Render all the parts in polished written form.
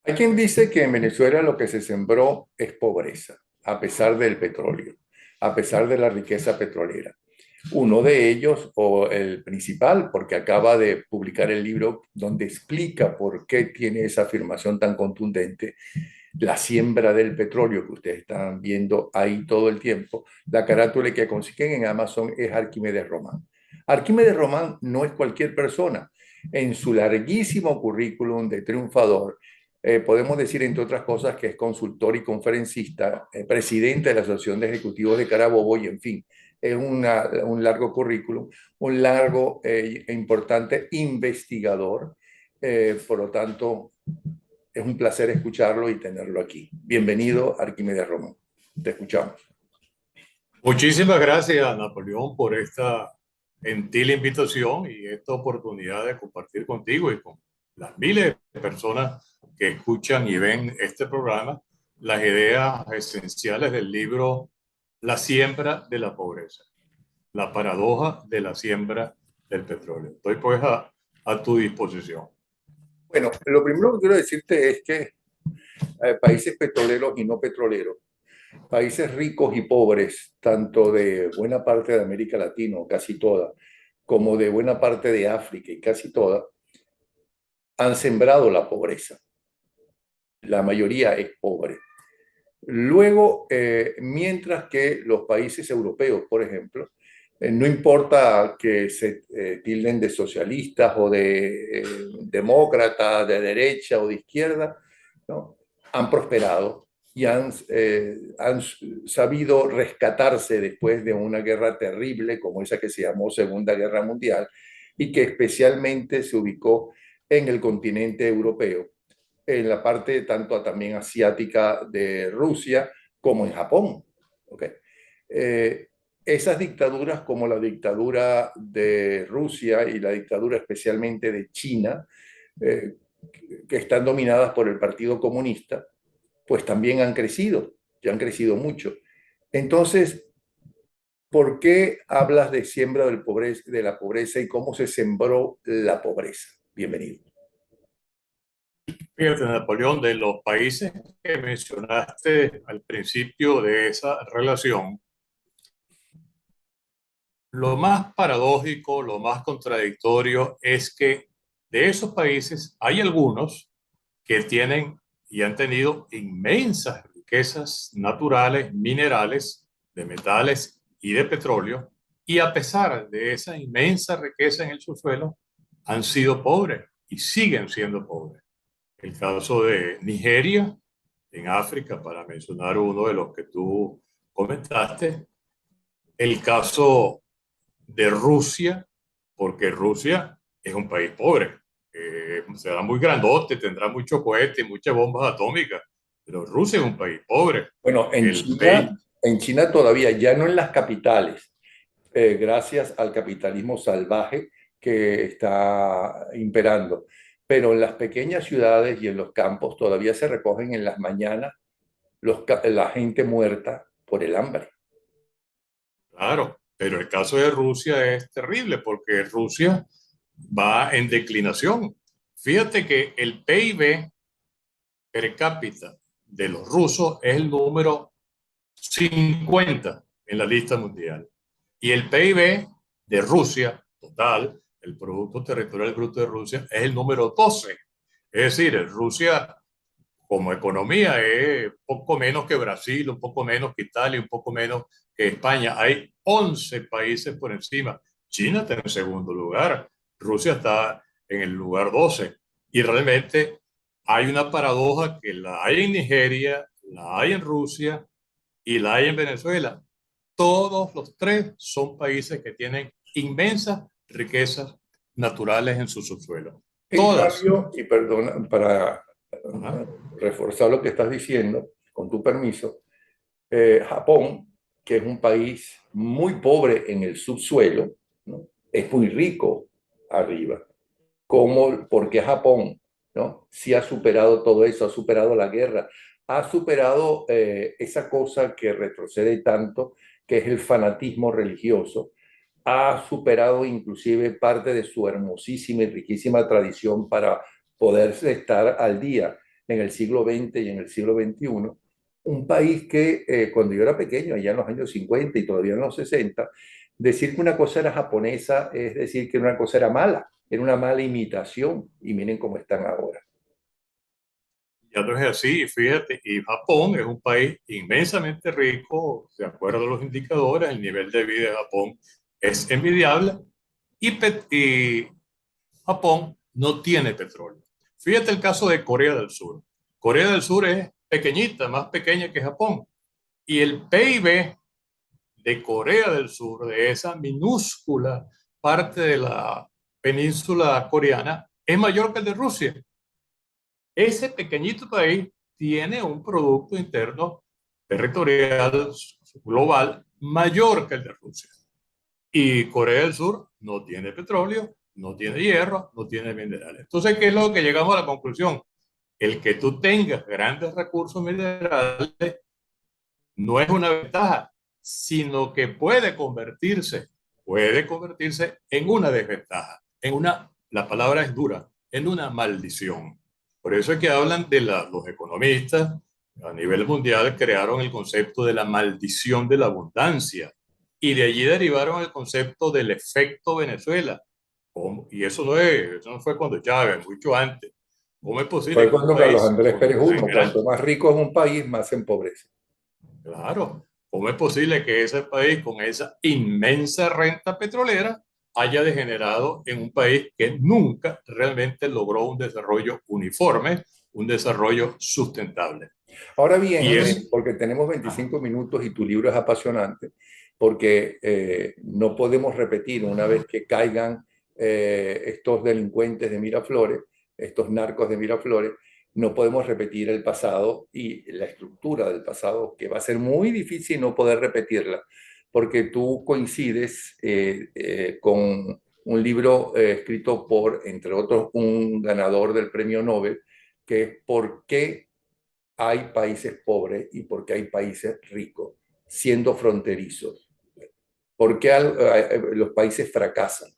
Hay quien dice que en Venezuela lo que se sembró es pobreza, a pesar del petróleo, a pesar de la riqueza petrolera. Uno de ellos, o el principal, porque acaba de publicar el libro donde explica por qué tiene esa afirmación tan contundente, la siembra del petróleo que ustedes están viendo ahí todo el tiempo, la carátula que consiguen en Amazon es Arquímedes Román. Arquímedes Román no es cualquier persona. En su larguísimo currículum de triunfador, podemos decir, entre otras cosas, que es consultor y conferencista, presidente de la Asociación de Ejecutivos de Carabobo y, en fin, es un largo currículum, un largo e importante investigador. Por lo tanto, es un placer escucharlo y tenerlo aquí. Bienvenido, Arquímedes Román. Te escuchamos. Muchísimas gracias, Napoleón, por esta gentil invitación y esta oportunidad de compartir contigo y con las miles de personas que escuchan y ven este programa las ideas esenciales del libro La siembra de la pobreza, la paradoja de la siembra del petróleo. Estoy pues a tu disposición. Bueno, lo primero que quiero decirte es que países petroleros y no petroleros, países ricos y pobres, tanto de buena parte de América Latina, o casi toda, como de buena parte de África y casi toda, han sembrado la pobreza. La mayoría es pobre. Luego, mientras que los países europeos, por ejemplo, no importa que se tilden de socialistas o de demócratas, de derecha o de izquierda, ¿no? Han prosperado y han sabido rescatarse después de una guerra terrible como esa que se llamó Segunda Guerra Mundial y que especialmente se ubicó en el continente europeo, en la parte tanto también asiática de Rusia como en Japón. ¿Okay? Eh, Esas dictaduras como la dictadura de Rusia y la dictadura especialmente de China, eh, que están dominadas por el Partido Comunista, pues también han crecido, y han crecido mucho. Entonces, ¿por qué hablas de siembra de la pobreza y cómo se sembró la pobreza? Bienvenido. Fíjate, Napoleón, de los países que mencionaste al principio de esa relación, lo más paradójico, lo más contradictorio es que de esos países hay algunos que tienen y han tenido inmensas riquezas naturales, minerales, de metales y de petróleo, y a pesar de esa inmensa riqueza en el subsuelo, han sido pobres y siguen siendo pobres. El caso de Nigeria, en África, para mencionar uno de los que tú comentaste, el caso de Rusia, porque Rusia es un país pobre. Será muy grandote, tendrá muchos cohetes, muchas bombas atómicas, pero Rusia es un país pobre. Bueno, El país, En China todavía, ya no en las capitales, gracias al capitalismo salvaje que está imperando. Pero en las pequeñas ciudades y en los campos todavía se recogen en las mañanas la gente muerta por el hambre. claro, pero el caso de Rusia es terrible porque Rusia va en declinación. Fíjate que el PIB per cápita de los rusos es el número 50 en la lista mundial. Y el PIB de Rusia, total, el Producto Territorial Bruto de Rusia, es el número 12. Es decir, Rusia como economía es un poco menos que Brasil, un poco menos que Italia, un poco menos que España. Hay 11 países por encima. China está en segundo lugar, Rusia está en el lugar 12. Y realmente hay una paradoja que la hay en Nigeria, la hay en Rusia y la hay en Venezuela. Todos los tres son países que tienen inmensas riquezas naturales en su subsuelo. En Todas. cambio, y perdona, para Ajá. reforzar lo que estás diciendo, con tu permiso, Japón, que es un país muy pobre en el subsuelo, ¿no? Es muy rico arriba. ¿Cómo? Porque Japón, ¿no? Sí ha superado todo eso, ha superado la guerra, ha superado esa cosa que retrocede tanto, que es el fanatismo religioso, ha superado inclusive parte de su hermosísima y riquísima tradición para poder estar al día. en el siglo XX y en el siglo XXI. Un país que cuando yo era pequeño, allá en los años 50 y todavía en los 60, decir que una cosa era japonesa es decir que una cosa era mala, era una mala imitación. Y miren cómo están ahora. Ya no es así, fíjate, y Japón es un país inmensamente rico, de acuerdo a los indicadores, el nivel de vida de Japón es envidiable y Japón no tiene petróleo. Fíjate el caso de Corea del Sur. Corea del Sur es pequeñita, más pequeña que Japón, y el PIB de Corea del Sur, de esa minúscula parte de la península coreana, es mayor que el de Rusia. Ese pequeñito país tiene un Producto Interno Territorial global mayor que el de Rusia. Y Corea del Sur no tiene petróleo, no tiene hierro, no tiene minerales. Entonces, ¿qué es lo que llegamos a la conclusión? El que tú tengas grandes recursos minerales no es una ventaja, sino que puede convertirse en una desventaja, la palabra es dura, en una maldición. Por eso es que hablan los economistas a nivel mundial crearon el concepto de la maldición de la abundancia y de allí derivaron el concepto del efecto Venezuela. Y eso no fue cuando Chávez, mucho antes. ¿Cómo es posible Fue que un cuando Carlos país Andrés con Pérez tan uno, gran... cuanto más rico es un país, más se empobrece. Claro, ¿cómo es posible que ese país con esa inmensa renta petrolera haya degenerado en un país que nunca realmente logró un desarrollo uniforme, un desarrollo sustentable? Ahora bien, Y Andrés, es, porque tenemos ah, 25 minutos y tu libro es apasionante, porque no podemos repetir una vez que caigan estos delincuentes de Miraflores, estos narcos de Miraflores, no podemos repetir el pasado y la estructura del pasado, que va a ser muy difícil no poder repetirla, porque tú coincides con un libro escrito por, entre otros, un ganador del premio Nobel, que es ¿por qué hay países pobres y por qué hay países ricos, siendo fronterizos? ¿Por qué los países fracasan?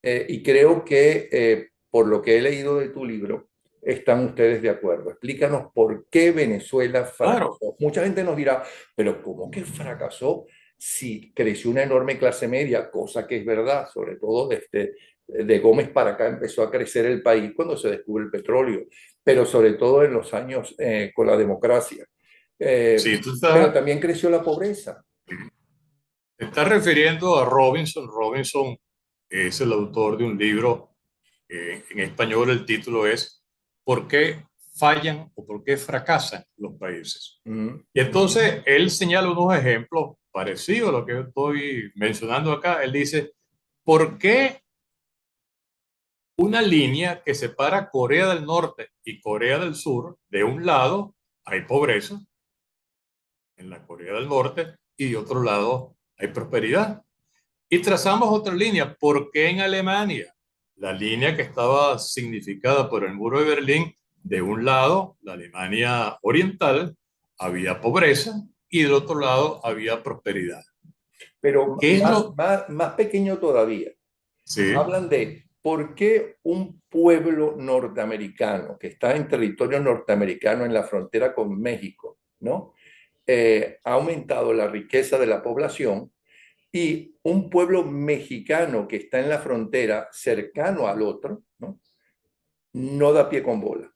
Y creo que por lo que he leído de tu libro, están ustedes de acuerdo. Explícanos por qué Venezuela claro, fracasó. Mucha gente nos dirá, pero ¿cómo que fracasó si creció una enorme clase media? Cosa que es verdad, sobre todo desde de Gómez para acá empezó a crecer el país cuando se descubre el petróleo, pero sobre todo en los años con la democracia. si tú Pero estás, también creció la pobreza. te estás refiriendo a Robinson, Robinson es el autor de un libro, en español el título es ¿Por qué fallan o por qué fracasan los países? Mm. Y entonces él señala unos ejemplos parecidos a lo que yo estoy mencionando acá. Él dice, ¿por qué una línea que separa Corea del Norte y Corea del Sur, de un lado hay pobreza en la Corea del Norte y de otro lado hay prosperidad? Y trazamos otra línea. ¿Por qué en Alemania? La línea que estaba significada por el muro de Berlín, de un lado, la Alemania oriental, había pobreza y del otro lado había prosperidad. Pero ¿Qué es lo? más pequeño todavía. Sí, Hablan de por qué un pueblo norteamericano que está en territorio norteamericano en la frontera con México, ¿no? Ha aumentado la riqueza de la población y un pueblo mexicano que está en la frontera cercano al otro, ¿no? No da pie con bola.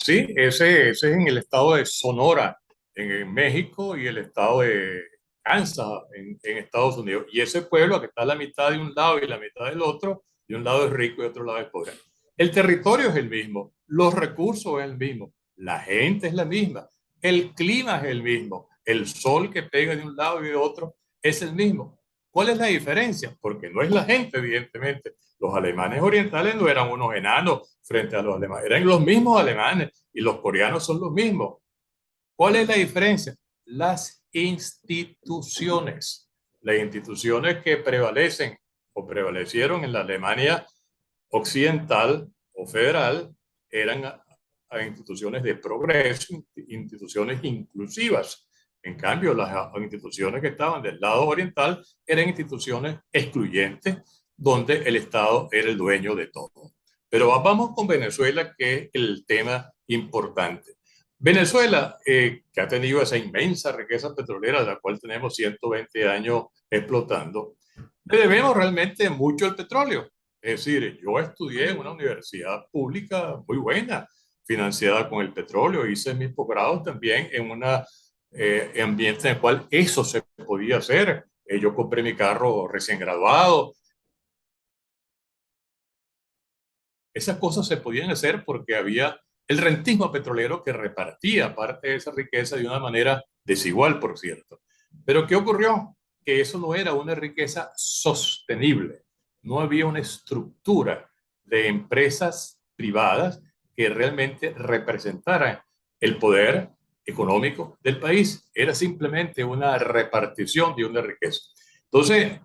sí, ese es en el estado de Sonora, en México, y el estado de Kansas, en Estados Unidos. Y ese pueblo que está a la mitad de un lado y la mitad del otro, de un lado es rico y de otro lado es pobre. El territorio es el mismo, los recursos es el mismo, la gente es la misma, el clima es el mismo, el sol que pega de un lado y de otro es el mismo. ¿Cuál es la diferencia? Porque no es la gente, evidentemente. Los alemanes orientales no eran unos enanos frente a los alemanes, eran los mismos alemanes y los coreanos son los mismos. ¿Cuál es la diferencia? Las instituciones. Las instituciones que prevalecen o prevalecieron en la Alemania occidental o federal eran a instituciones de progreso, instituciones inclusivas. En cambio, las instituciones que estaban del lado oriental eran instituciones excluyentes, donde el Estado era el dueño de todo. Pero vamos con Venezuela, que es el tema importante. Venezuela, que ha tenido esa inmensa riqueza petrolera, de la cual tenemos 120 años explotando, le debemos realmente mucho al petróleo. Es decir, yo estudié en una universidad pública muy buena, financiada con el petróleo, hice mis posgrados también en un ambiente en el cual eso se podía hacer. Yo compré mi carro recién graduado. Esas cosas se podían hacer porque había el rentismo petrolero que repartía parte de esa riqueza de una manera desigual, por cierto. Pero ¿qué ocurrió? Que eso no era una riqueza sostenible. No había una estructura de empresas privadas que realmente representaran el poder económico del país. Era simplemente una repartición de una riqueza. Entonces,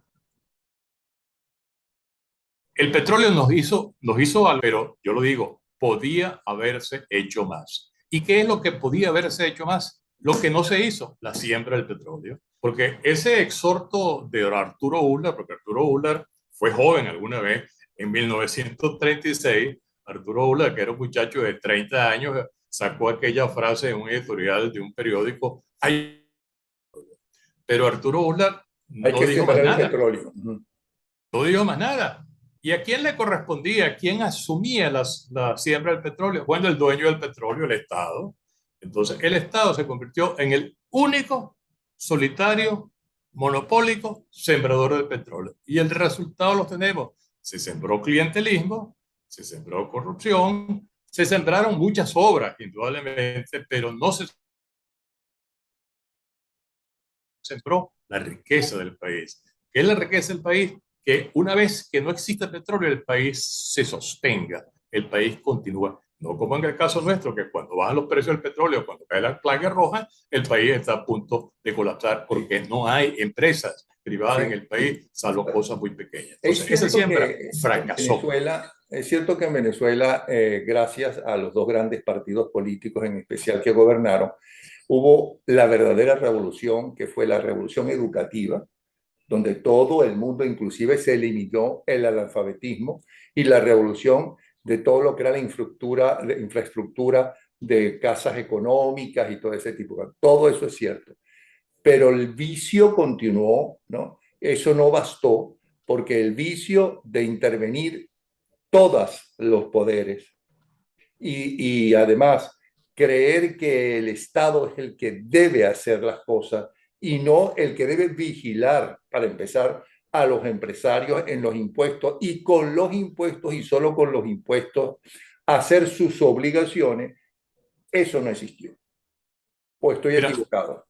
el petróleo nos hizo algo, pero yo lo digo, podía haberse hecho más. ¿Y qué es lo que podía haberse hecho más? Lo que no se hizo, la siembra del petróleo. Porque ese exhorto de Arturo Uller, porque Arturo Uller fue joven alguna vez, en 1936, Arturo Uller, que era un muchacho de 30 años, sacó aquella frase en un editorial de un periódico. Pero Arturo Uller Hay no que dijo más sembrar el nada. petróleo. No dijo más nada. ¿Y a quién le correspondía? ¿Quién asumía la siembra del petróleo? Bueno, el dueño del petróleo, el Estado. Entonces, el Estado se convirtió en el único, solitario, monopólico sembrador del petróleo. Y el resultado lo tenemos. Se sembró clientelismo, se sembró corrupción, se sembraron muchas obras, indudablemente, pero no se sembró la riqueza del país. ¿Qué es la riqueza del país? Que una vez que no existe petróleo, el país se sostenga, el país continúa. No como en el caso nuestro, que cuando bajan los precios del petróleo, cuando cae la plaga roja, el país está a punto de colapsar porque no hay empresas privadas en Sí, el país, salvo cosas muy pequeñas. es Entonces, esa cierto siembra que en fracasó. Venezuela, es cierto que en Venezuela, gracias a los dos grandes partidos políticos en especial que gobernaron, hubo la verdadera revolución, que fue la revolución educativa, donde todo el mundo, inclusive se eliminó el analfabetismo, y la revolución de todo lo que era la infraestructura de casas económicas y todo ese tipo. Todo eso es cierto. Pero el vicio continuó, ¿no? Eso no bastó, porque el vicio de intervenir todos los poderes y además creer que el Estado es el que debe hacer las cosas y no el que debe vigilar, para empezar, a los empresarios en los impuestos y con los impuestos y solo con los impuestos hacer sus obligaciones, eso no existió. ¿O estoy Mira, equivocado?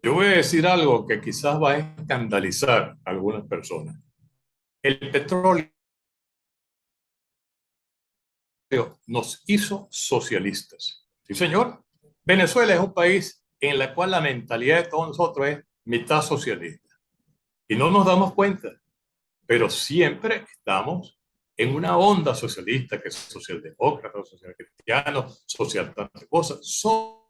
yo voy a decir algo que quizás va a escandalizar a algunas personas. El petróleo nos hizo socialistas. Sí, señor. Venezuela es un país en el cual la mentalidad de todos nosotros es mitad socialista. Y no nos damos cuenta, pero siempre estamos en una onda socialista, que es socialdemócrata, social cristiano, social tantas cosas. Somos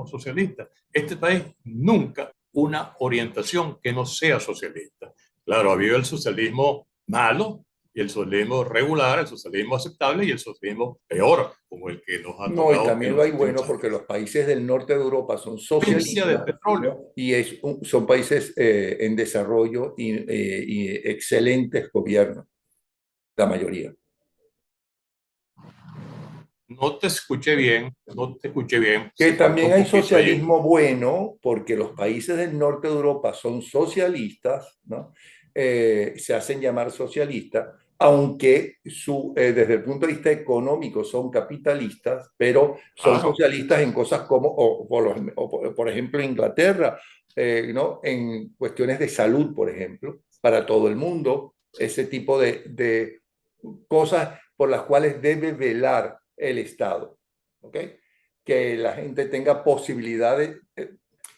socialistas. Este país nunca una orientación que no sea socialista. Claro, ha habido el socialismo malo y el socialismo regular, el socialismo aceptable y el socialismo peor, como el que nos ha No, y tocado en también lo los hay últimos bueno porque años. los países del norte de Europa son Provincia del socialistas, petróleo. ¿no? Y son países en desarrollo y excelentes gobiernos, la mayoría. No te escuché bien, no te escuché bien, Que se cortó también un hay poquito allí. socialismo bueno porque los países del norte de Europa son socialistas, ¿no? Se hacen llamar socialistas, aunque desde el punto de vista económico son capitalistas, pero son Claro, socialistas en cosas como, por ejemplo, Inglaterra, ¿no? En cuestiones de salud, por ejemplo, para todo el mundo, ese tipo de cosas por las cuales debe velar el Estado, ¿ok? Que la gente tenga posibilidades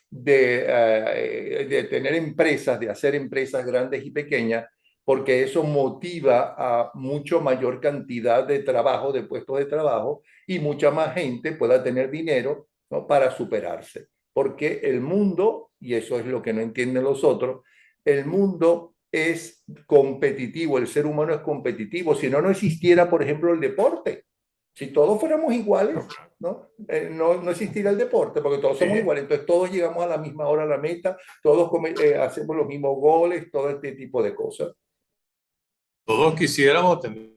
de tener empresas, de hacer empresas grandes y pequeñas, porque eso motiva a mucho mayor cantidad de trabajo, de puestos de trabajo, y mucha más gente pueda tener dinero, ¿no? Para superarse. Porque el mundo, y eso es lo que no entienden los otros, el mundo es competitivo, el ser humano es competitivo, si no, no existiera, por ejemplo, el deporte. Si todos fuéramos iguales, ¿no? No existiría el deporte, porque todos somos iguales, entonces todos llegamos a la misma hora a la meta, todos hacemos los mismos goles, todo este tipo de cosas. Todos quisiéramos tener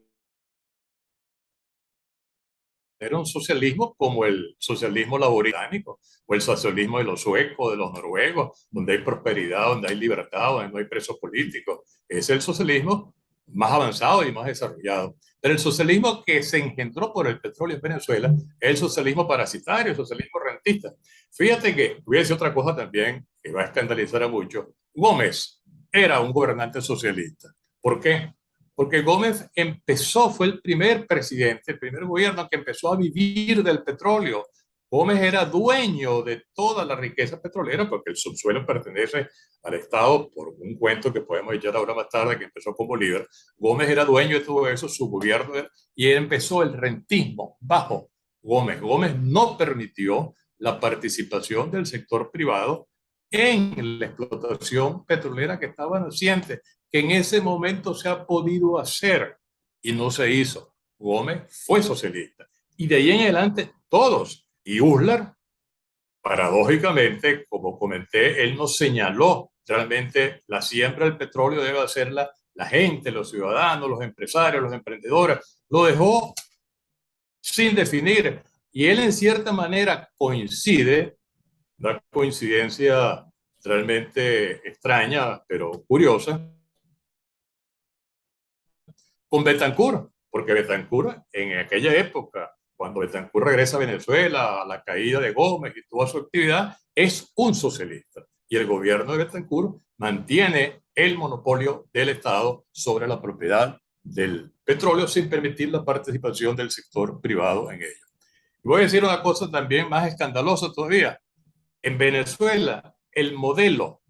un socialismo como el socialismo británico o el socialismo de los suecos, de los noruegos, donde hay prosperidad, donde hay libertad, donde no hay presos políticos. Es el socialismo más avanzado y más desarrollado. Pero el socialismo que se engendró por el petróleo en Venezuela es el socialismo parasitario, el socialismo rentista. Fíjate que voy a decir otra cosa también que va a escandalizar a muchos. Gómez era un gobernante socialista. ¿Por qué? Porque Gómez empezó, fue el primer presidente, el primer gobierno que empezó a vivir del petróleo. Gómez era dueño de toda la riqueza petrolera porque el subsuelo pertenece al Estado, por un cuento que podemos echar ahora más tarde, que empezó con Bolívar. Gómez era dueño de todo eso, su gobierno, y empezó el rentismo bajo Gómez. Gómez no permitió la participación del sector privado en la explotación petrolera que estaba naciente, que en ese momento se ha podido hacer y no se hizo. Gómez fue socialista. Y de ahí en adelante todos. Y Uslar, paradójicamente, como comenté, él nos señaló realmente la siembra del petróleo debe hacerla la gente, los ciudadanos, los empresarios, los emprendedores. Lo dejó sin definir. Y él en cierta manera coincide, una coincidencia realmente extraña, pero curiosa, con Betancourt, porque Betancourt en aquella época, cuando Betancourt regresa a Venezuela, a la caída de Gómez y toda su actividad, es un socialista. Y el gobierno de Betancourt mantiene el monopolio del Estado sobre la propiedad del petróleo sin permitir la participación del sector privado en ello. Y voy a decir una cosa también más escandalosa todavía. En Venezuela, el modelo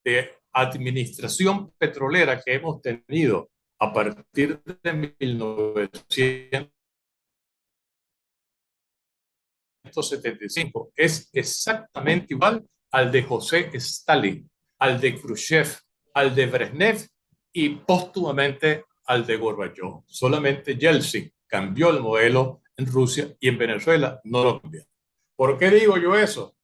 de administración petrolera que hemos tenido a partir de 1975 es exactamente igual al de José Stalin, al de Khrushchev, al de Brezhnev y póstumamente al de Gorbachev. Solamente Yeltsin cambió el modelo en Rusia y en Venezuela no lo cambió. ¿Por qué digo yo eso?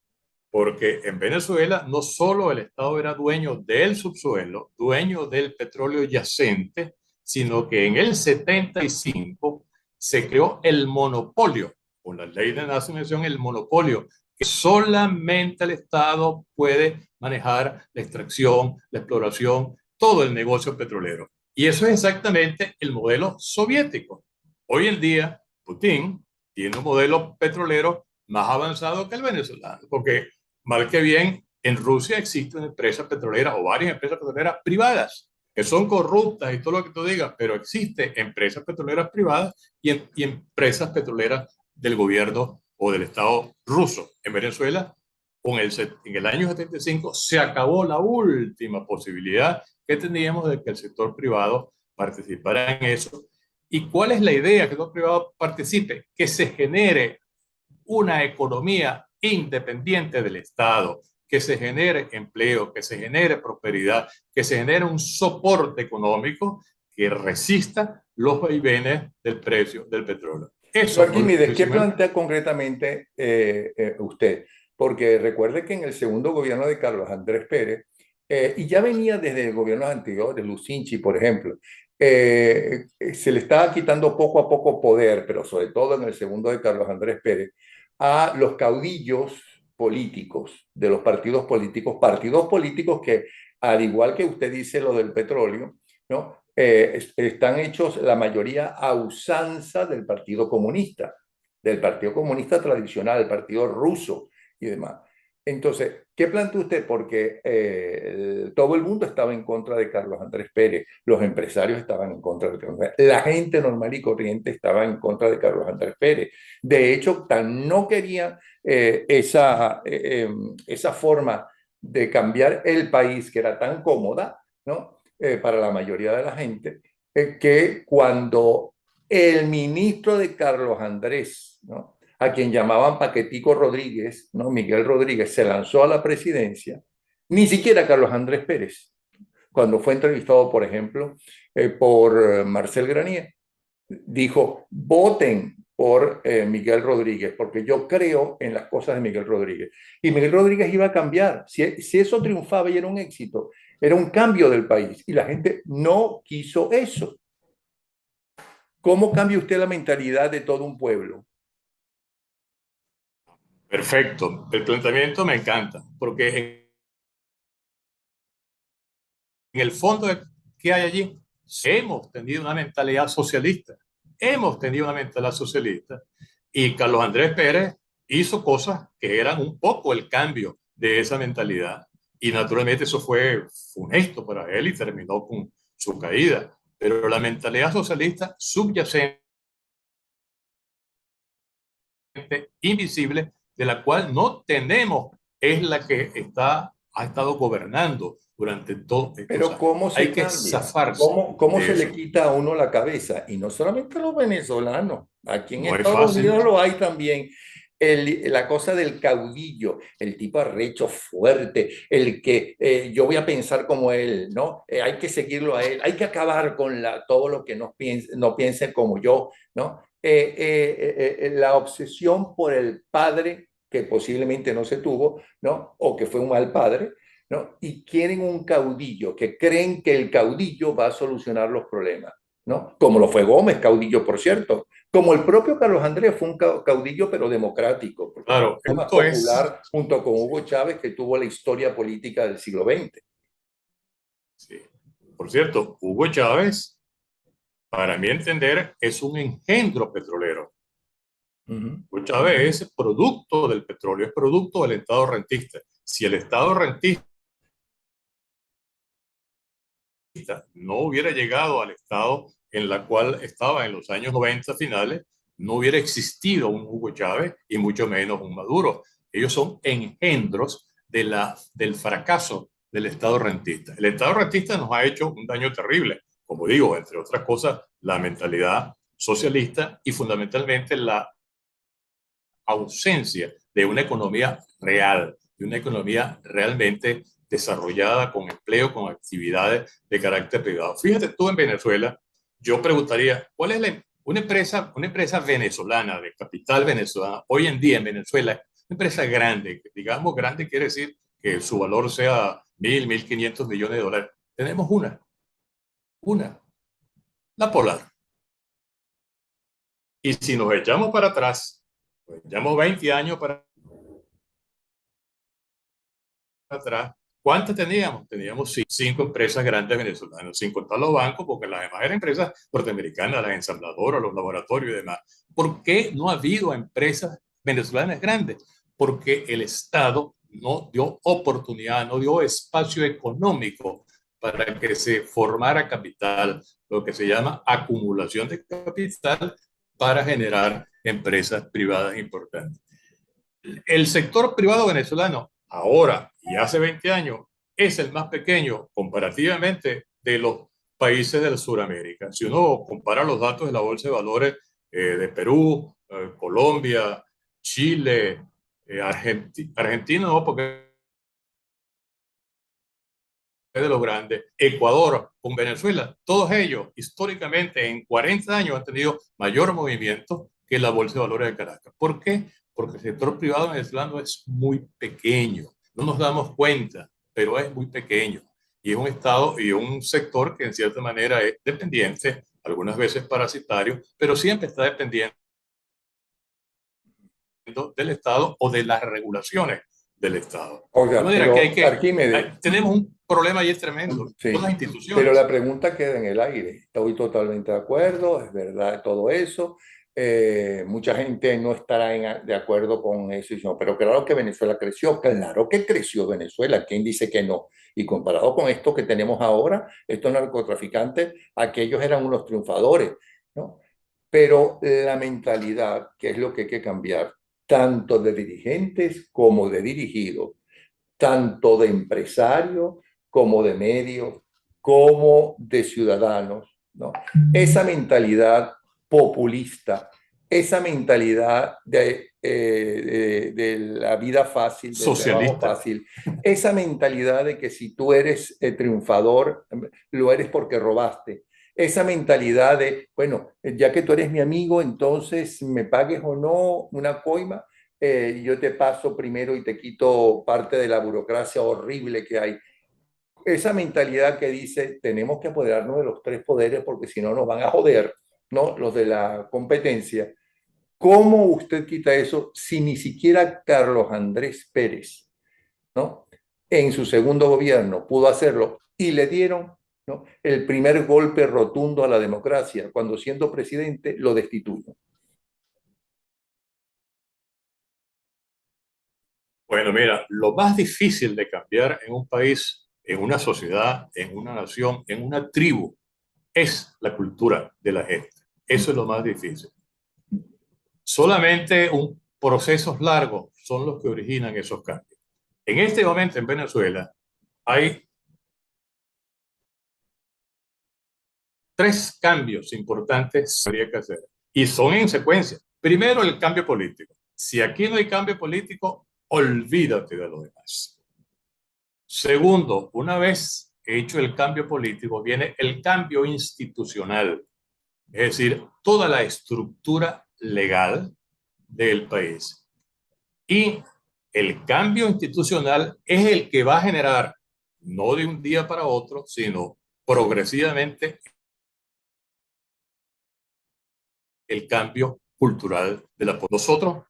Porque en Venezuela no solo el Estado era dueño del subsuelo, dueño del petróleo yacente, sino que en el 75 se creó el monopolio, con la ley de nacionalización, el monopolio, que solamente el Estado puede manejar la extracción, la exploración, todo el negocio petrolero. Y eso es exactamente el modelo soviético. Hoy en día, Putin tiene un modelo petrolero más avanzado que el venezolano, porque mal que bien, en Rusia existen empresas petroleras o varias empresas petroleras privadas que son corruptas y todo lo que tú digas, pero existen empresas petroleras privadas y empresas petroleras del gobierno o del Estado ruso. En Venezuela, en el año 75, se acabó la última posibilidad que teníamos de que el sector privado participara en eso. ¿Y cuál es la idea que el sector privado participe? Que se genere una economía independiente del Estado, que se genere empleo, que se genere prosperidad, que se genere un soporte económico que resista los vaivenes del precio del petróleo. Pero Eso fue lo que Arquímedes, ¿qué hicimos. plantea concretamente usted? Porque recuerde que en el segundo gobierno de Carlos Andrés Pérez, y ya venía desde gobiernos anteriores, Lucinchi, por ejemplo, se le estaba quitando poco a poco poder, pero sobre todo en el segundo de Carlos Andrés Pérez, a los caudillos políticos de los partidos políticos que, al igual que usted dice lo del petróleo, ¿no? Están hechos la mayoría a usanza del Partido Comunista tradicional, el Partido Ruso y demás. Entonces, ¿qué plantea usted? Porque todo el mundo estaba en contra de Carlos Andrés Pérez, los empresarios estaban en contra de Carlos Andrés Pérez, la gente normal y corriente estaba en contra de Carlos Andrés Pérez. De hecho, tan no quería esa forma de cambiar el país que era tan cómoda, ¿no? Para la mayoría de la gente, que cuando el ministro de Carlos Andrés, ¿no? A quien llamaban Paquetico Rodríguez, ¿no? Miguel Rodríguez, se lanzó a la presidencia, ni siquiera Carlos Andrés Pérez cuando fue entrevistado, por ejemplo, por Marcel Granier, dijo, voten por Miguel Rodríguez, porque yo creo en las cosas de Miguel Rodríguez. Y Miguel Rodríguez iba a cambiar. Si eso triunfaba y era un éxito, era un cambio del país. Y la gente no quiso eso. ¿Cómo cambia usted la mentalidad de todo un pueblo? Perfecto. El planteamiento me encanta, porque en el fondo, ¿qué hay allí? Hemos tenido una mentalidad socialista. Hemos tenido una mentalidad socialista. Y Carlos Andrés Pérez hizo cosas que eran un poco el cambio de esa mentalidad. Y naturalmente eso fue funesto para él y terminó con su caída. Pero la mentalidad socialista subyacente, invisible, de la cual no tenemos, es la que ha estado gobernando durante todo. Pero ¿cómo se Hay que cambia? zafarse ¿Cómo de se le eso. quita a uno la cabeza? Y no solamente a los venezolanos, aquí en No es Estados fácil. Unidos lo hay también. La cosa del caudillo, el tipo arrecho, fuerte, el que yo voy a pensar como él, ¿no? Hay que seguirlo a él, hay que acabar con todo lo que no piense como yo, ¿no? La obsesión por el padre que posiblemente no se tuvo, ¿no? O que fue un mal padre, ¿no? Y quieren un caudillo, que creen que el caudillo va a solucionar los problemas, ¿no? Como lo fue Gómez, caudillo, por cierto. Como el propio Carlos Andrés fue un caudillo, pero democrático, porque fue Claro, el más esto es, popular junto con Hugo Chávez, que tuvo la historia política del siglo XX. sí. Por cierto, Hugo Chávez, para mi entender, es un engendro petrolero. Uh -huh. Hugo Chávez es producto del petróleo, es producto del Estado rentista. Si el Estado rentista no hubiera llegado al estado en la cual estaba en los años 90 finales, no hubiera existido un Hugo Chávez y mucho menos un Maduro. Ellos son engendros del fracaso del Estado rentista. El Estado rentista nos ha hecho un daño terrible, como digo, entre otras cosas, la mentalidad socialista y fundamentalmente la ausencia de una economía real, de una economía realmente desarrollada con empleo, con actividades de carácter privado. Fíjate tú en Venezuela, yo preguntaría, ¿cuál es una empresa venezolana, de capital venezolana, hoy en día en Venezuela, una empresa grande, digamos grande quiere decir que su valor sea 1.500 millones de dólares? Tenemos una, la Polar. Y si nos echamos para atrás, nos echamos 20 años para atrás, ¿cuántas teníamos? Teníamos cinco empresas grandes venezolanas, sin contar los bancos, porque las demás eran empresas norteamericanas, las ensambladoras, los laboratorios y demás. ¿Por qué no ha habido empresas venezolanas grandes? Porque el Estado no dio oportunidad, no dio espacio económico para que se formara capital, lo que se llama acumulación de capital para generar empresas privadas importantes. El sector privado venezolano ahora y hace 20 años es el más pequeño comparativamente de los países de Sudamérica. Si uno compara los datos de la Bolsa de Valores de Perú, Colombia, Chile, Argentina no, porque es de los grandes, Ecuador con Venezuela, todos ellos históricamente en 40 años han tenido mayor movimiento que la Bolsa de Valores de Caracas. ¿Por qué? Porque el sector privado venezolano es muy pequeño. No nos damos cuenta, pero es muy pequeño. Y es un Estado y un sector que en cierta manera es dependiente, algunas veces parasitario, pero siempre está dependiendo del Estado o de las regulaciones del Estado. De Oiga, manera que pero Arquímedes, tenemos un problema ahí tremendo. Todas las sí, pero la instituciones. pregunta queda en el aire. Estoy totalmente de acuerdo, es verdad todo eso. Mucha gente no estará de acuerdo con eso, pero claro que Venezuela creció, claro que creció Venezuela, ¿quién dice que no? Y comparado con esto que tenemos ahora, estos narcotraficantes, aquellos eran unos triunfadores, ¿no? Pero la mentalidad, que es lo que hay que cambiar, tanto de dirigentes como de dirigidos, tanto de empresarios como de medios, como de ciudadanos, ¿no? Esa mentalidad populista, esa mentalidad de de la vida fácil, del trabajo Socialista. fácil. Esa mentalidad de que si tú eres triunfador, lo eres porque robaste. Esa mentalidad de, bueno, ya que tú eres mi amigo, entonces me pagues o no una coima, yo te paso primero y te quito parte de la burocracia horrible que hay. Esa mentalidad que dice, tenemos que apoderarnos de los tres poderes porque si no nos van a joder, ¿no? Los de la competencia. ¿Cómo usted quita eso si ni siquiera Carlos Andrés Pérez, ¿no? En su segundo gobierno pudo hacerlo y le dieron, ¿no?, el primer golpe rotundo a la democracia cuando siendo presidente lo destituyó? Bueno, mira, lo más difícil de cambiar en un país, en una sociedad, en una nación, en una tribu, es la cultura de la gente. Eso es lo más difícil. Solamente un procesos largos son los que originan esos cambios. En este momento en Venezuela hay tres cambios importantes que habría que hacer y son en secuencia. Primero, el cambio político. Si aquí no hay cambio político, olvídate de lo demás. Segundo, una vez hecho el cambio político, viene el cambio institucional, es decir, toda la estructura legal del país. Y el cambio institucional es el que va a generar, no de un día para otro, sino progresivamente, el cambio cultural de la población. Nosotros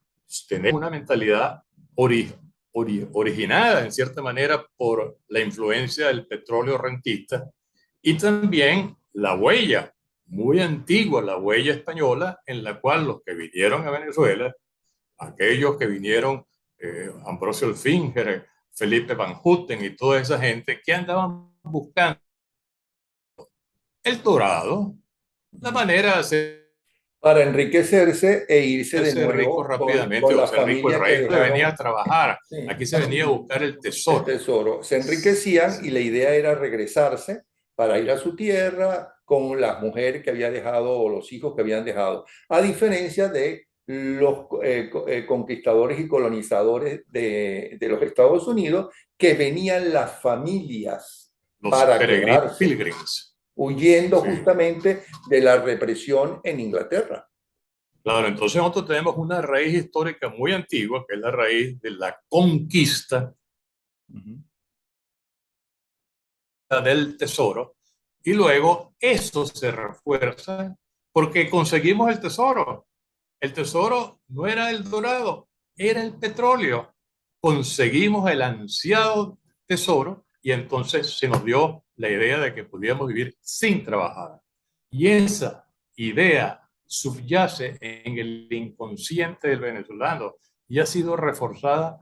tenemos una mentalidad originada en cierta manera por la influencia del petróleo rentista y también la huella muy antigua, la huella española, en la cual los que vinieron a Venezuela, aquellos que vinieron, Ambrosio Alfinger, Felipe Van Houten y toda esa gente que andaban buscando el dorado, la manera de hacer Para enriquecerse e irse de hacerse rico nuevo rápidamente con o la ser rico. El familia que rey se venía dejaron. a trabajar, Sí, aquí se venía a buscar el el tesoro. tesoro. Se enriquecían y la idea era regresarse para ir a su tierra con las mujeres que había dejado o los hijos que habían dejado. A diferencia de los conquistadores y colonizadores de los Estados Unidos, que venían las familias Los para peregrinos quedarse, pilgrims. huyendo Sí. justamente de la represión en Inglaterra. Claro, entonces nosotros tenemos una raíz histórica muy antigua, que es la raíz de la conquista del tesoro, y luego eso se refuerza porque conseguimos el tesoro. El tesoro no era el dorado, era el petróleo. Conseguimos el ansiado tesoro y entonces se nos dio la idea de que podíamos vivir sin trabajar. Y esa idea subyace en el inconsciente del venezolano y ha sido reforzada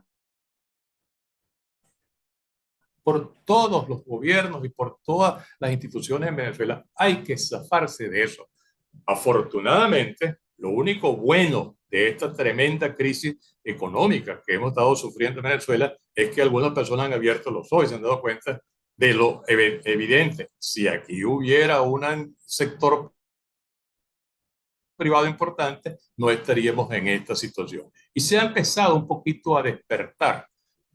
por todos los gobiernos y por todas las instituciones en Venezuela. Hay que zafarse de eso. Afortunadamente, lo único bueno de esta tremenda crisis económica que hemos estado sufriendo en Venezuela es que algunas personas han abierto los ojos y se han dado cuenta de lo evidente. Si aquí hubiera un sector privado importante, no estaríamos en esta situación. Y se ha empezado un poquito a despertar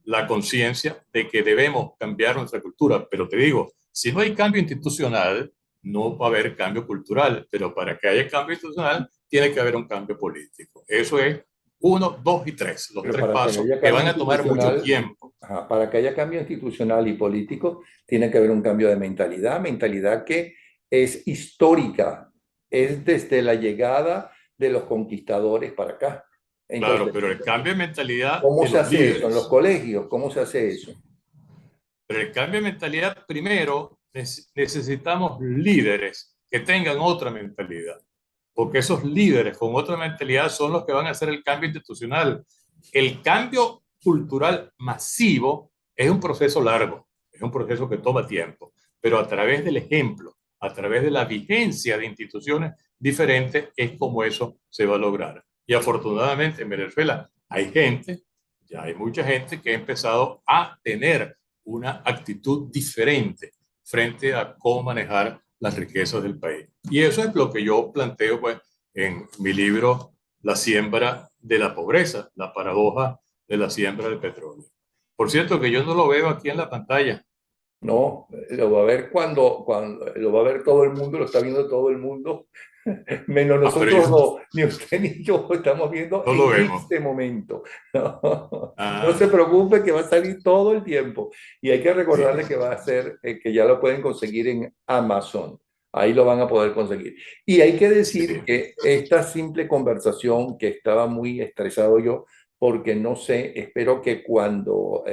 la conciencia de que debemos cambiar nuestra cultura. Pero te digo, si no hay cambio institucional, no va a haber cambio cultural. Pero para que haya cambio institucional, tiene que haber un cambio político. Eso es uno, dos y tres, los Pero tres para que pasos haya que cambio van a tomar mucho institucional, tiempo. para que haya cambio institucional y político, tiene que haber un cambio de mentalidad, mentalidad que es histórica, es desde la llegada de los conquistadores para acá. Claro, Entonces, pero el cambio de mentalidad ¿cómo de se los hace eso? En los líderes. colegios, ¿cómo se hace eso? Pero el cambio de mentalidad, primero, necesitamos líderes que tengan otra mentalidad, porque esos líderes con otra mentalidad son los que van a hacer el cambio institucional. El cambio cultural masivo es un proceso largo, es un proceso que toma tiempo, pero a través del ejemplo, a través de la vigencia de instituciones diferentes, es como eso se va a lograr. Y afortunadamente en Venezuela hay gente, ya hay mucha gente que ha empezado a tener una actitud diferente frente a cómo manejar las riquezas del país. Y eso es lo que yo planteo pues, en mi libro La siembra de la pobreza, la paradoja de la siembra del petróleo. Por cierto, que yo no lo veo aquí en la pantalla. No, lo va a ver cuando lo va a ver todo el mundo, lo está viendo todo el mundo, menos Ah, pero nosotros dos, ni usted ni yo estamos viendo no lo en vemos. este momento. No, no se Ah, preocupe que va a salir todo el tiempo. Y hay que recordarle sí, que va a ser, que ya lo pueden conseguir en Amazon. Ahí lo van a poder conseguir. Y hay que decir sí. que esta simple conversación, que estaba muy estresado yo, porque no sé, espero que cuando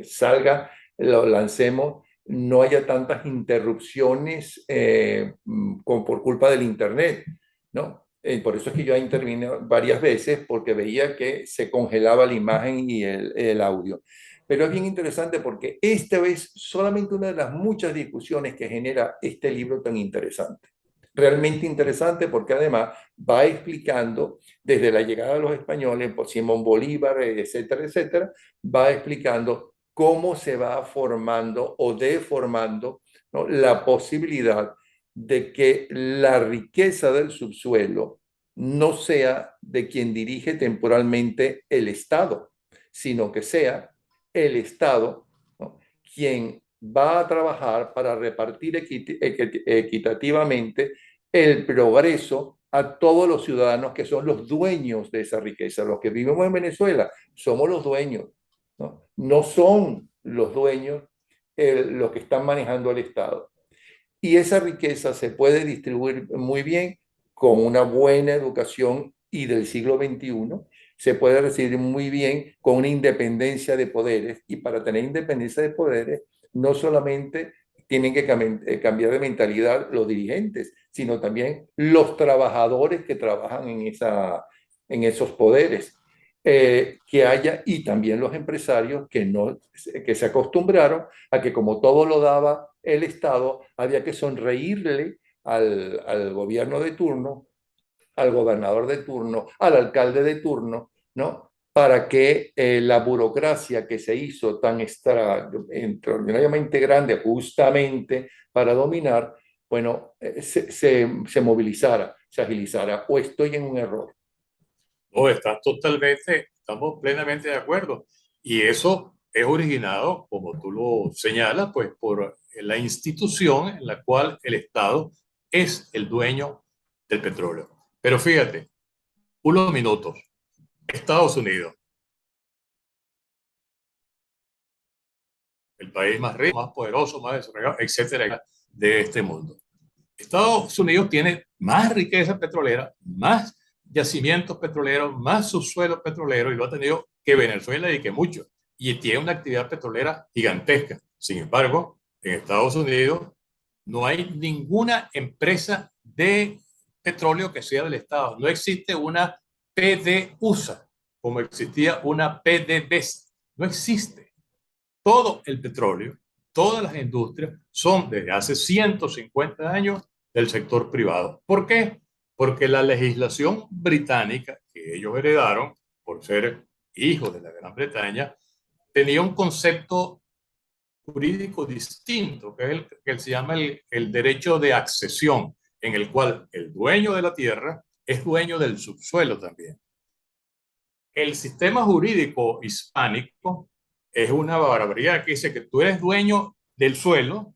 salga, lo lancemos, no haya tantas interrupciones por culpa del Internet, ¿no? Por eso es que yo intervine varias veces porque veía que se congelaba la imagen y el audio. Pero es bien interesante porque esta vez solamente una de las muchas discusiones que genera este libro tan interesante. Realmente interesante porque además va explicando desde la llegada de los españoles, por Simón Bolívar, etcétera, etcétera, va explicando cómo se va formando o deformando, ¿no?, la posibilidad de que la riqueza del subsuelo no sea de quien dirige temporalmente el Estado, sino que sea el Estado, ¿no?, quien va a trabajar para repartir equitativamente el progreso a todos los ciudadanos que son los dueños de esa riqueza. Los que vivimos en Venezuela somos los dueños, ¿no? No son los dueños los que están manejando el Estado. Y esa riqueza se puede distribuir muy bien con una buena educación y del siglo XXI. Se puede recibir muy bien con una independencia de poderes. Y para tener independencia de poderes, no solamente tienen que cambiar de mentalidad los dirigentes, sino también los trabajadores que trabajan en esos poderes. Que haya, y también los empresarios que, no, que se acostumbraron a que como todo lo daba el Estado, había que sonreírle al gobierno de turno, al gobernador de turno, al alcalde de turno, ¿no? Para que la burocracia que se hizo tan extraordinariamente grande justamente para dominar, bueno, se movilizara, se agilizara. ¿O estoy en un error? No, estamos plenamente de acuerdo. Y eso es originado, como tú lo señalas, pues por la institución en la cual el Estado es el dueño del petróleo. Pero fíjate, unos minutos. Estados Unidos, el país más rico, más poderoso, más desarrollado, etcétera, de este mundo. Estados Unidos tiene más riqueza petrolera, más yacimientos petroleros, más subsuelo petrolero, y lo ha tenido que Venezuela y que muchos. Y tiene una actividad petrolera gigantesca. Sin embargo, en Estados Unidos no hay ninguna empresa de petróleo que sea del Estado. No existe una PDUSA como existía una PDVSA. No existe. Todo el petróleo, todas las industrias son desde hace 150 años del sector privado. ¿Por qué? Porque la legislación británica que ellos heredaron por ser hijos de la Gran Bretaña tenía un concepto jurídico distinto, que es el que se llama el derecho de accesión, en el cual el dueño de la tierra es dueño del subsuelo también. El sistema jurídico hispánico es una barbaridad que dice que tú eres dueño del suelo,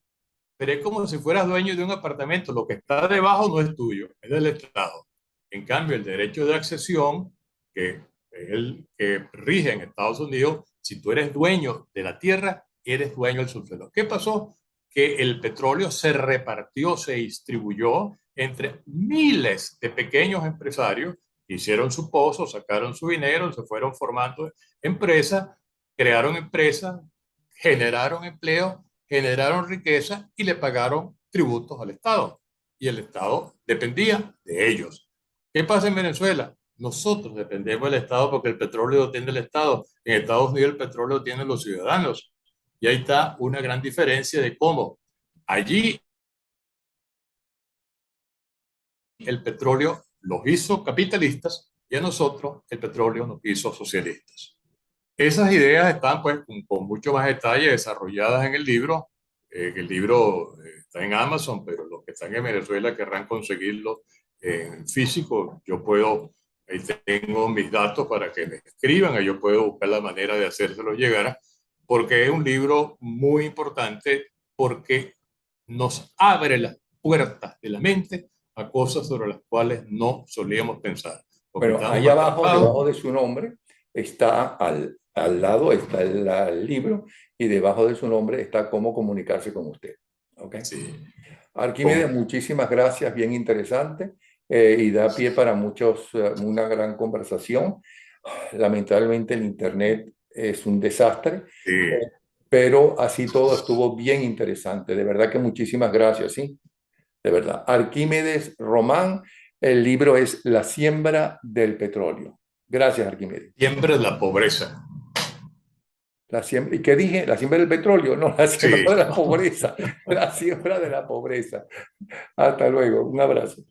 pero es como si fueras dueño de un apartamento. Lo que está debajo no es tuyo, es del Estado. En cambio, el derecho de accesión, que es el que rige en Estados Unidos, si tú eres dueño de la tierra, eres dueño del subsuelo. ¿Qué pasó? Que el petróleo se repartió, se distribuyó entre miles de pequeños empresarios, hicieron su pozo, sacaron su dinero, se fueron formando empresas, crearon empresas, generaron empleo, generaron riqueza y le pagaron tributos al Estado. Y el Estado dependía de ellos. ¿Qué pasa en Venezuela? Nosotros dependemos del Estado porque el petróleo lo tiene el Estado. En Estados Unidos el petróleo lo tienen los ciudadanos. Y ahí está una gran diferencia de cómo allí el petróleo los hizo capitalistas y a nosotros el petróleo nos hizo socialistas. Esas ideas están pues con mucho más detalle desarrolladas en el libro. El libro está en Amazon, pero los que están en Venezuela querrán conseguirlo en físico. Yo puedo Ahí tengo mis datos para que me escriban, y yo puedo buscar la manera de hacérselo llegar, porque es un libro muy importante, porque nos abre las puertas de la mente a cosas sobre las cuales no solíamos pensar, porque Bueno, estamos ahí abajo, atrapados. debajo de su nombre, está al lado está el libro y debajo de su nombre está cómo comunicarse con usted. ¿Ok? Sí, Arquímedes, con- muchísimas gracias, bien interesante y da pie para una gran conversación. Lamentablemente el Internet es un desastre, sí. pero así todo estuvo bien interesante. De verdad que muchísimas gracias, ¿sí? De verdad. Arquímedes Román, el libro es La siembra del petróleo. Gracias, Arquímedes. Siempre la pobreza. La siembra, ¿y qué dije? La siembra del petróleo, no, la siembra Sí. de la pobreza, la siembra de la pobreza. Hasta luego, un abrazo.